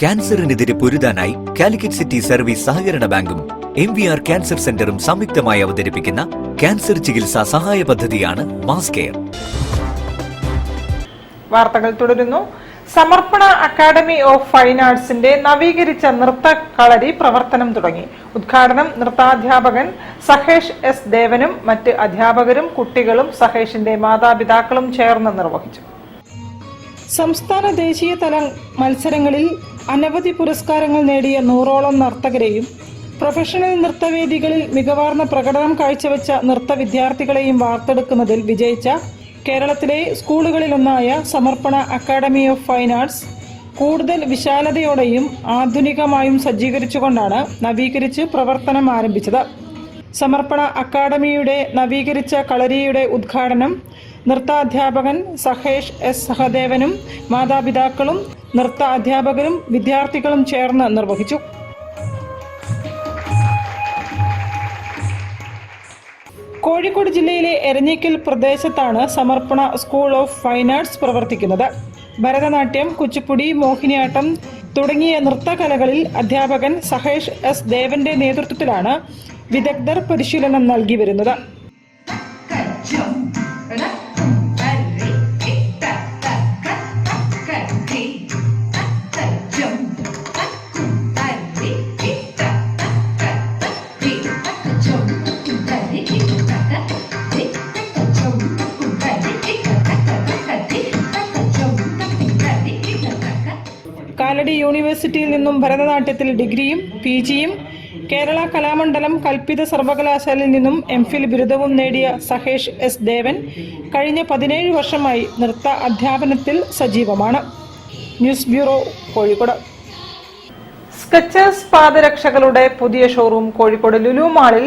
ക്യാൻസറിനെതിരെ പൊരുതാനായി Calicut city service സഹകരണ ബാങ്കും MVR cancer സെന്ററും സംയുക്തമായി അവതരിപ്പിക്കുന്ന ക്യാൻസർ ചികിത്സാ സഹായ പദ്ധതിയാണ് മാസ് കെയർ. വാർത്തകൾ തുടരുന്നു. സമർപ്പണ അക്കാദമി ഓഫ് ഫൈൻ ആർട്സിന്റെ നവീകരിച്ച നൃത്ത കളരി പ്രവർത്തനം തുടങ്ങി. ഉദ്ഘാടനം നൃത്താധ്യാപകൻ സഹേഷ് S. ദേവനും മറ്റ് അധ്യാപകരും കുട്ടികളും സഹേഷിന്റെ മാതാപിതാക്കളും ചേർന്ന് നിർവഹിച്ചു. സംസ്ഥാന ദേശീയ തല മത്സരങ്ങളിൽ അനവധി പുരസ്കാരങ്ങൾ നേടിയ 100ഓളം നർത്തകരെയും പ്രൊഫഷണൽ നൃത്തവേദികളിൽ മികവാർന്ന പ്രകടനം കാഴ്ചവെച്ച നൃത്ത വിദ്യാർത്ഥികളെയും വാർത്തെടുക്കുന്നതിൽ വിജയിച്ച കേരളത്തിലെ സ്കൂളുകളിലൊന്നായ സമർപ്പണ അക്കാദമി ഓഫ് ഫൈൻ ആർട്സ് കൂടുതൽ വിശാലതയോടെയും ആധുനികമായും സജ്ജീകരിച്ചുകൊണ്ടാണ് നവീകരിച്ച് പ്രവർത്തനം ആരംഭിച്ചത്. സമർപ്പണ അക്കാദമിയുടെ നവീകരിച്ച കളരിയുടെ ഉദ്ഘാടനം നൃത്താധ്യാപകൻ സഹേഷ് S. സഹദേവനും മാതാപിതാക്കളും നൃത്ത അധ്യാപകരും വിദ്യാർത്ഥികളും ചേർന്ന് നിർവഹിച്ചു. കോഴിക്കോട് ജില്ലയിലെ എരഞ്ഞിക്കൽ പ്രദേശത്താണ് സമർപ്പണ സ്കൂൾ ഓഫ് ഫൈൻ ആർട്സ് പ്രവർത്തിക്കുന്നത്. ഭരതനാട്യം, കുച്ചിപ്പുടി, മോഹിനിയാട്ടം തുടങ്ങിയ നൃത്തകലകളിൽ അധ്യാപകൻ സഹേഷ് S. ദേവന്റെ നേതൃത്വത്തിലാണ് വിദഗ്ധർ പരിശീലനം നൽകി വരുന്നത്. കാലടി യൂണിവേഴ്സിറ്റിയിൽ നിന്നും ഭരതനാട്യത്തിൽ ഡിഗ്രിയും PGയും കേരള കലാമണ്ഡലം കൽപ്പിത സർവകലാശാലയിൽ നിന്നും MPhil ബിരുദവും നേടിയ സഹേഷ് S. ദേവൻ കഴിഞ്ഞ 17 വർഷമായി നൃത്ത അധ്യാപനത്തിൽ സജീവമാണ്. News bureau, Kozhikode. സ്കെച്ചേഴ്സ് പാദരക്ഷകളുടെ പുതിയ ഷോറൂം കോഴിക്കോട് ലുലു മാളിൽ